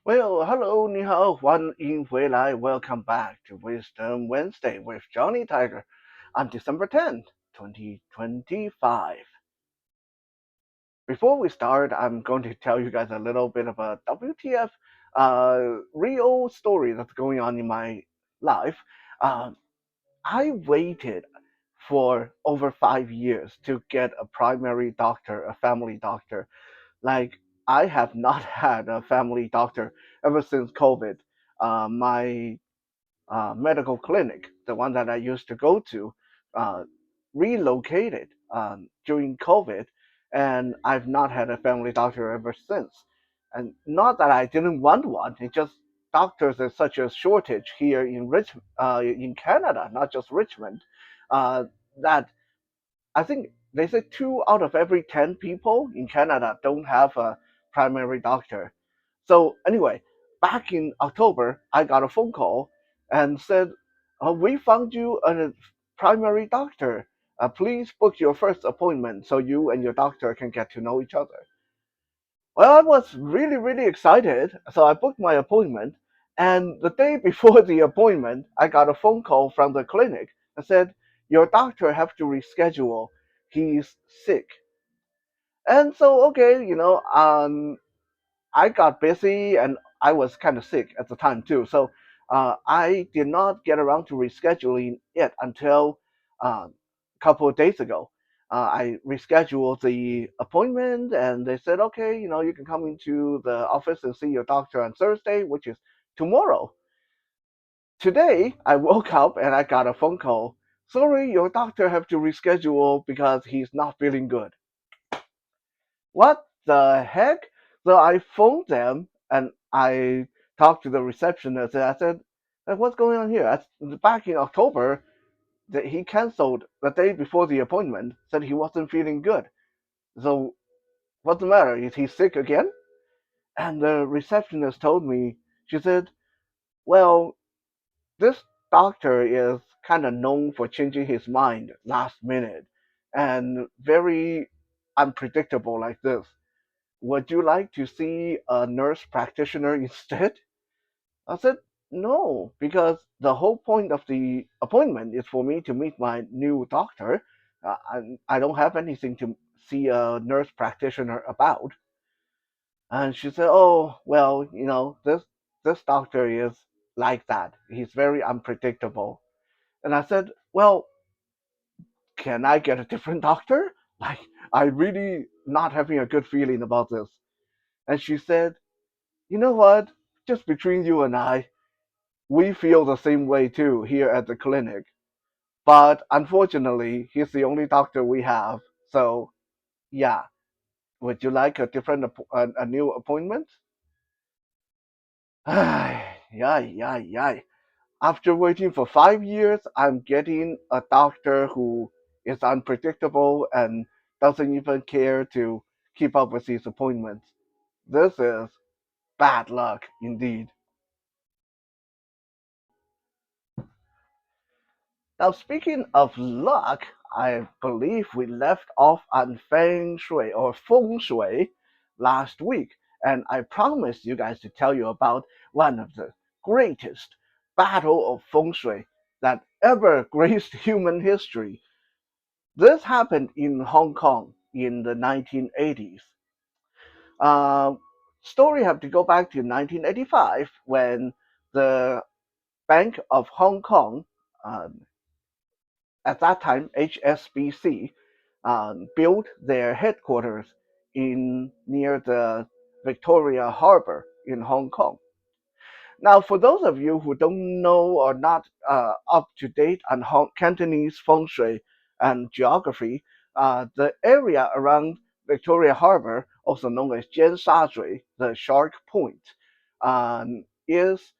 Well, hello, 你好，欢迎回来. Welcome back to Wisdom Wednesday with Johnny Tiger on December 10th, 2025. Before we start, I'm going to tell you guys a little bit of a WTF real story that's going on in my life. Um, I waited for over 5 years to get a primary doctor, a family doctor. Like, I have not had a family doctor ever since COVID. My medical clinic, the one that I used to go to, uh, relocated during COVID, and I've not had a family doctor ever since. And not that I didn't want one, it just doctors are such a shortage here in Canada, not just Richmond, uh, that I think they say 2 out of every 10 people in Canada don't have a primary doctor. So anyway, back in October, I got a phone call and said, "We found you a primary doctor. Please book your first appointment so you and your doctor can get to know each other." Well, I was really, really excited, so I booked my appointment. And the day before the appointment, I got a phone call from the clinic and said, "Your doctor have to reschedule. He's sick." And so, okay, I got busy and I was kind of sick at the time too. So I did not get around to rescheduling it until a couple of days ago. I rescheduled the appointment and they said, okay, you can come into the office and see your doctor on Thursday, which is tomorrow. Today, I woke up and I got a phone call. Sorry, your doctor have to reschedule because he's not feeling good. What the heck? So I phoned them and I talked to the receptionist and I said, What's going on here?" Back in October, that he canceled the day before the appointment, said he wasn't feeling good. So what's the matter? Is he sick again? And the receptionist told me, she said, well, this doctor is kind of known for changing his mind last minute and very unpredictable like this. Would you like to see a nurse practitioner instead? I said, no, because the whole point of the appointment is for me to meet my new doctor. I don't have anything to see a nurse practitioner about. And she said, oh, well, this doctor is like that. He's very unpredictable. And I said, well, can I get a different doctor? Like, I really not having a good feeling about this. And she said, you know what? Just between you and I, we feel the same way too here at the clinic. But unfortunately, he's the only doctor we have. So, yeah, would you like a a new appointment? Ay, yay, yay, yay. After waiting for 5 years, I'm getting a doctor who is unpredictable and doesn't even care to keep up with these appointments. This is bad luck indeed. Now, speaking of luck, I believe we left off on Feng Shui or Feng Shui last week, and I promised you guys to tell you about one of the greatest battle of Feng Shui that ever graced human history. This happened in Hong Kong in the 1980s. Uh, Story have to go back to 1985 when the Bank of Hong Kong, uh, at that time HSBC, built their headquarters in near the Victoria Harbor in Hong Kong. Now, for those of you who don't know or not up to date on Cantonese feng shui and geography, the area around Victoria Harbor, also known as Jian Sha Zhui, the Shark Point, is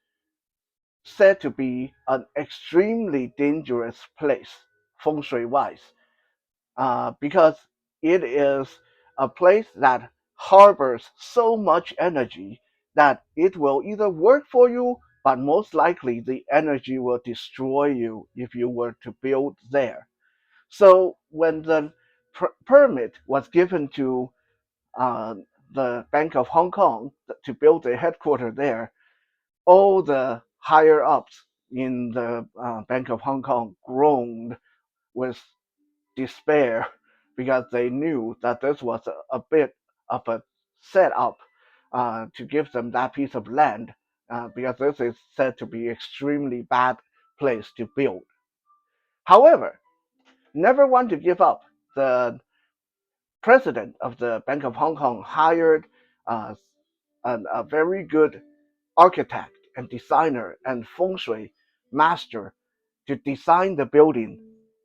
said to be an extremely dangerous place, feng shui wise, because it is a place that harbors so much energy that it will either work for you, but most likely the energy will destroy you if you were to build there. So when the permit was given to uh, the Bank of Hong Kong to build a headquarters there, all the higher ups in the Bank of Hong Kong groaned with despair because they knew that this was a bit of a setup to give them that piece of land because this is said to be extremely bad place to build. However, never want to give up. The president of the Bank of Hong Kong hired uh, a very good architect and designer and feng shui master to design the building.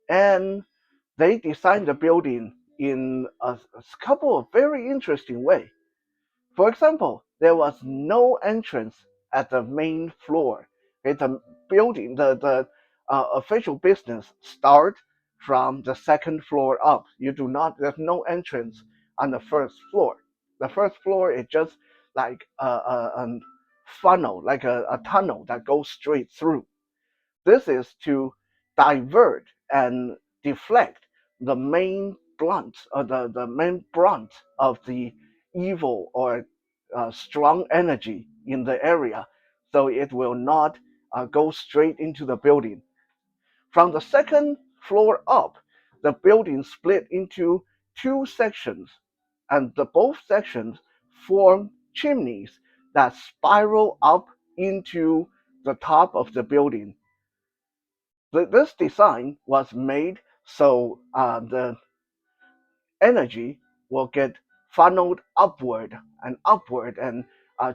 And they designed the building in a couple of very interesting ways. For example, there was no entrance at the main floor. Okay, the building, the official business start from the second floor up. You do not. There's no entrance on the first floor. The first floor is just like a funnel, like a tunnel that goes straight through. This is to divert and deflect the main blunt or the main brunt of the evil or strong energy in the area, so it will not go straight into the building. From the second floor up, the building split into two sections, and the both sections form chimneys that spiral up into the top of the building. This design was made so the energy will get funneled upward and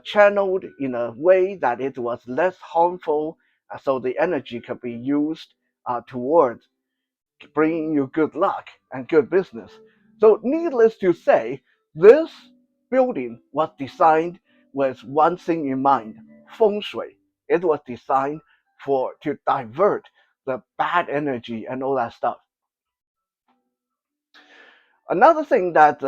channeled in a way that it was less harmful, so the energy could be used towards bringing you good luck and good business. So, needless to say, this building was designed with one thing in mind: feng shui. It was designed for to divert the bad energy and all that stuff. Another thing that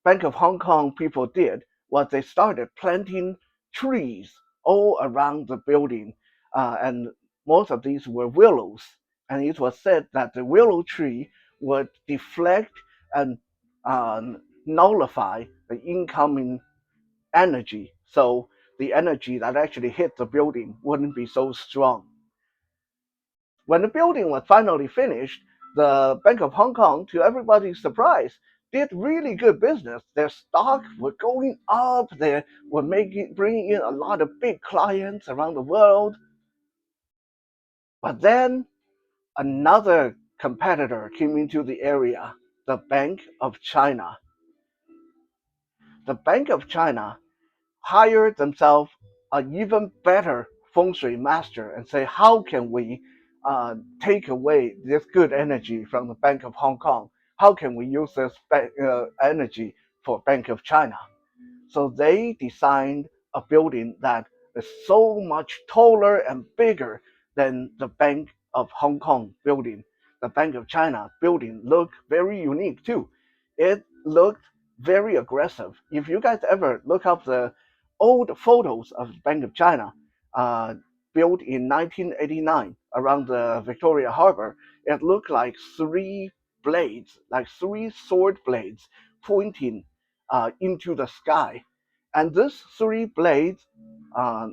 Bank of Hong Kong people did was they started planting trees all around the building, and most of these were willows. And it was said that the willow tree would deflect and nullify the incoming energy, so the energy that actually hit the building wouldn't be so strong. When the building was finally finished, the Bank of Hong Kong, to everybody's surprise, did really good business. Their stock were going up. They were bringing in a lot of big clients around the world. But then another competitor came into the area, the Bank of China. The Bank of China hired themselves an even better feng shui master and say, how can we take away this good energy from the Bank of Hong Kong? How can we use this energy for Bank of China? So they designed a building that is so much taller and bigger than the Bank of Hong Kong building. The Bank of China building looked very unique too. It looked very aggressive. If you guys ever look up the old photos of the Bank of China, uh, built in 1989 around the Victoria Harbor, it looked like three blades, like three sword blades pointing into the sky. And these three blades, uh,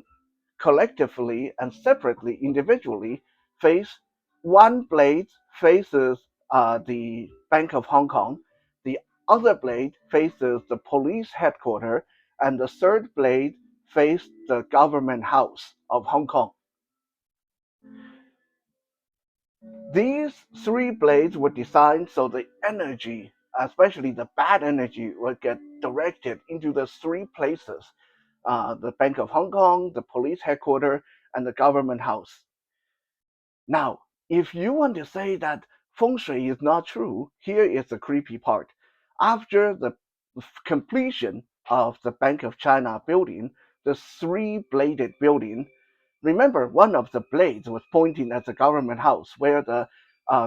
collectively and separately, individually, face one blade faces the Bank of Hong Kong, the other blade faces the police headquarters, and the third blade faces the government house of Hong Kong. These three blades were designed so the energy, especially the bad energy, would get directed into the three places: the Bank of Hong Kong, the police headquarters, and the government house. Now, if you want to say that feng shui is not true, here is the creepy part. After the completion of the Bank of China building, the three-bladed building, remember one of the blades was pointing at the government house where the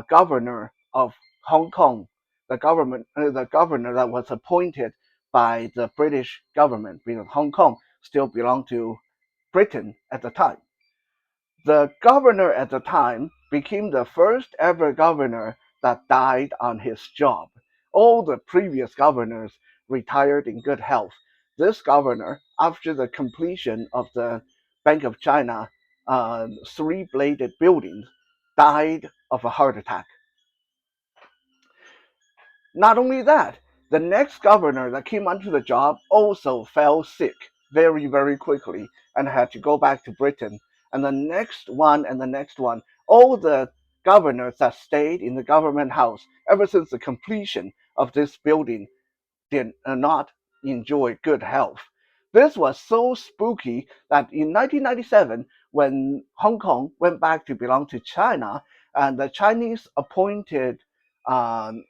governor of Hong Kong, the governor that was appointed by the British government, because Hong Kong still belonged to Britain at the time. The governor at the time became the first ever governor that died on his job. All the previous governors retired in good health. this governor, after the completion of the Bank of China three-bladed building, died of a heart attack. Not only that, the next governor that came onto the job also fell sick very, very quickly and had to go back to Britain. And the next one and the next one, all the governors that stayed in the government house ever since the completion of this building did not enjoy good health. This was so spooky that in 1997, when Hong Kong went back to belong to China, and the Chinese appointed um,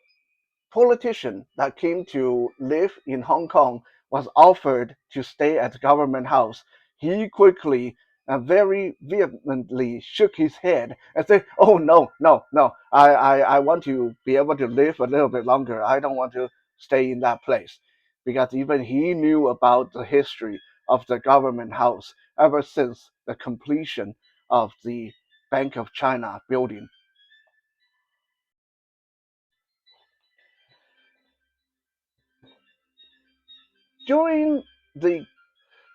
politician that came to live in Hong Kong was offered to stay at the government house, he quickly and very vehemently shook his head and said, "Oh no, no, no! I want to be able to live a little bit longer. I don't want to stay in that place," because even he knew about the history of the government house ever since the completion of the Bank of China building. During the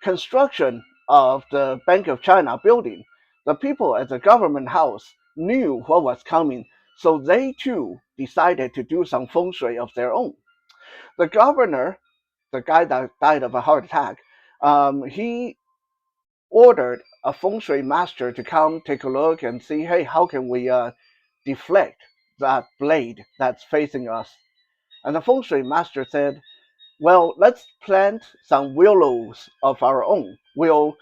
construction of the Bank of China building, the people at the government house knew what was coming, so they too decided to do some feng shui of their own. The governor, the guy that died of a heart attack, he ordered a feng shui master to come take a look and see, hey, how can we deflect that blade that's facing us? And the feng shui master said, well, let's plant some willows of our own. We'll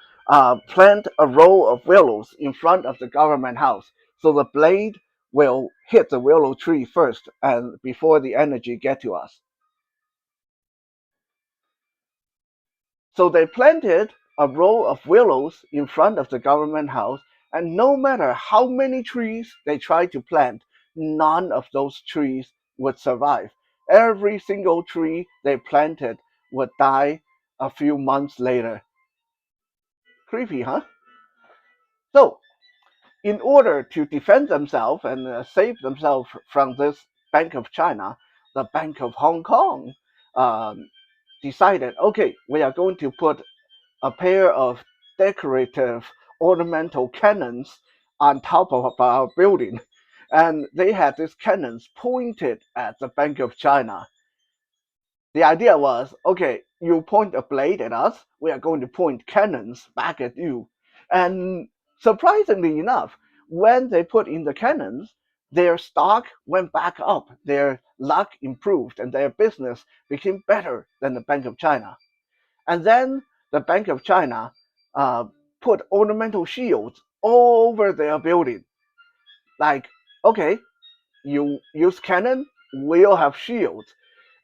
plant a row of willows in front of the government house, so the blade will hit the willow tree first, and before the energy get to us. So they planted a row of willows in front of the government house, and no matter how many trees they tried to plant, none of those trees would survive. Every single tree they planted would die a few months later. Creepy, huh? So, in order to defend themselves and save themselves from this Bank of China, the Bank of Hong Kong um, decided, okay, we are going to put a pair of decorative ornamental cannons on top of our building. And they had these cannons pointed at the Bank of China. The idea was, okay, you point a blade at us, we are going to point cannons back at you. And surprisingly enough, when they put in the cannons, their stock went back up, their luck improved, and their business became better than the Bank of China. And then the Bank of China put ornamental shields over their building. Like, okay, you use cannon, we'll have shields.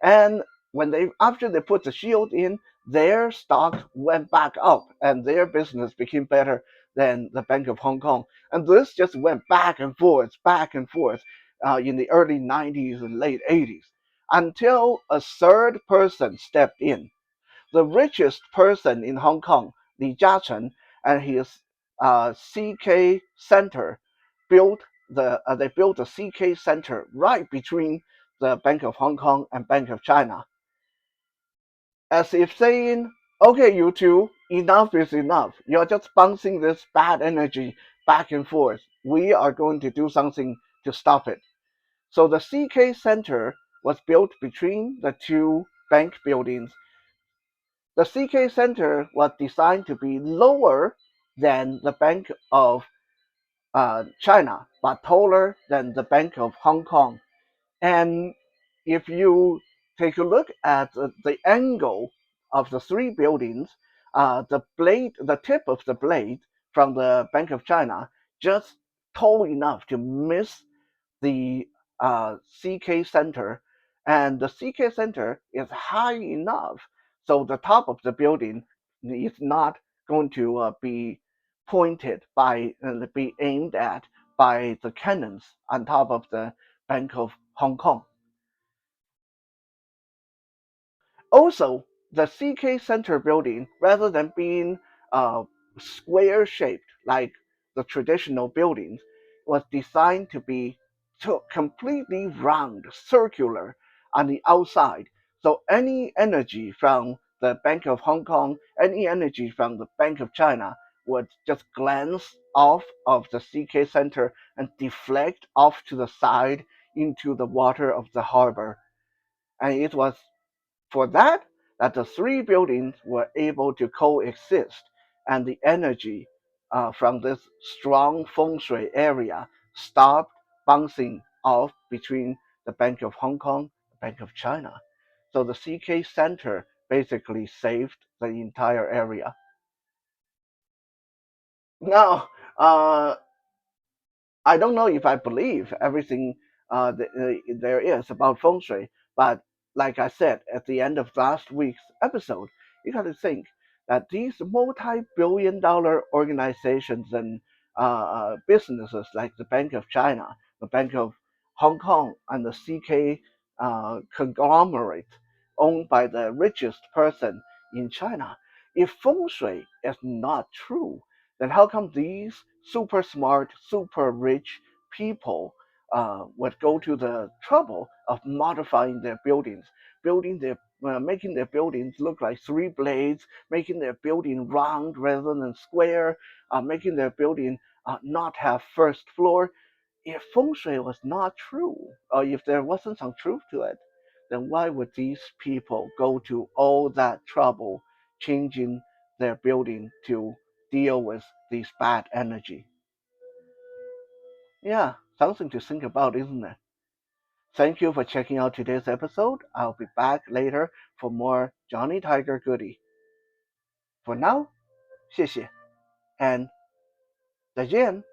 And when they after they put the shield in, their stock went back up and their business became better than the Bank of Hong Kong. And this just went back and forth in the early 90s and late 80s until a third person stepped in. The richest person in Hong Kong, Li Jiachen, and his CK Center they built the CK Center right between the Bank of Hong Kong and Bank of China, as if saying, "Okay, you two, enough is enough. You're just bouncing this bad energy back and forth. We are going to do something to stop it." So the CK Center was built between the two bank buildings. The CK Center was designed to be lower than the Bank of China, but taller than the Bank of Hong Kong. And if you take a look at the angle of the three buildings, the tip of the blade from the Bank of China just tall enough to miss the CK center, and the CK center is high enough so the top of the building is not going to be aimed at by the cannons on top of the Bank of Hong Kong. Also, the CK Center building, rather than being square shaped like the traditional buildings, was designed to be completely round, circular on the outside. So any energy from the Bank of Hong Kong, any energy from the Bank of China would just glance off of the CK center and deflect off to the side into the water of the harbor. And it was for that that the three buildings were able to coexist, and the energy from this strong feng shui area stopped bouncing off between the Bank of Hong Kong, the Bank of China. So the CK Center basically saved the entire area. Now, I don't know if I believe everything there is about feng shui, but like I said at the end of last week's episode, you got to think that these multi-billion-dollar organizations and businesses like the Bank of China, the Bank of Hong Kong, and the CK conglomerate owned by the richest person in China, if feng shui is not true, then how come these super smart, super rich people would go to the trouble of modifying their buildings, making their buildings look like three blades, making their building round rather than square, making their building not have first floor? If feng shui was not true, or if there wasn't some truth to it, then why would these people go to all that trouble changing their building to deal with this bad energy? Yeah, something to think about, isn't it? Thank you for checking out today's episode. I'll be back later for more Johnny Tiger goodie. For now, 谢谢 and 再见。